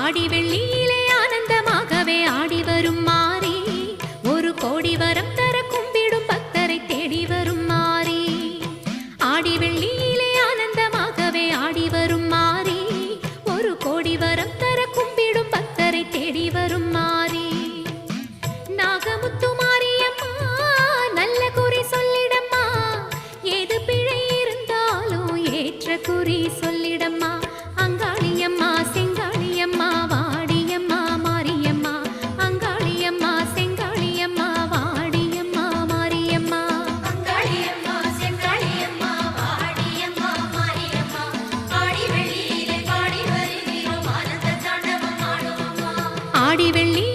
ஆடி வெள்ளியிலே ஆனந்தமாகவே ஆடி வரும் மாறி, ஒரு கோடி வரம் தர கும்பிடும் பக்தரை தேடி வரும் மாறி. ஆடி வெள்ளியிலே ஆனந்தமாகவே ஆடி வரும் மாறி, ஒரு கோடி வரம் தர கும்பிடும் பக்தரை தேடி வரும் மாறி. நாகமுத்து மாரியம்மா நல்ல குறி சொல்லிடம்மா, ஏது பிழை இருந்தாலும் ஏற்ற குறி சொல்லிடம்மா. அங்காளியம்மா செங்காளியம்மா வாடியம்மா மாரியம்மா, அங்காளியம்மா செங்காளியம்மா வாடியம்மா மாரியம்மா. அங்காளியம்மா செங்காளியம்மா வாடியம்மா மாரியம்மா, ஆடி வெள்ளியிலே பாடி வருகிறோம் ஆனந்த தாண்டவம் ஆடுவோம்மா. ஆடி வெள்ளி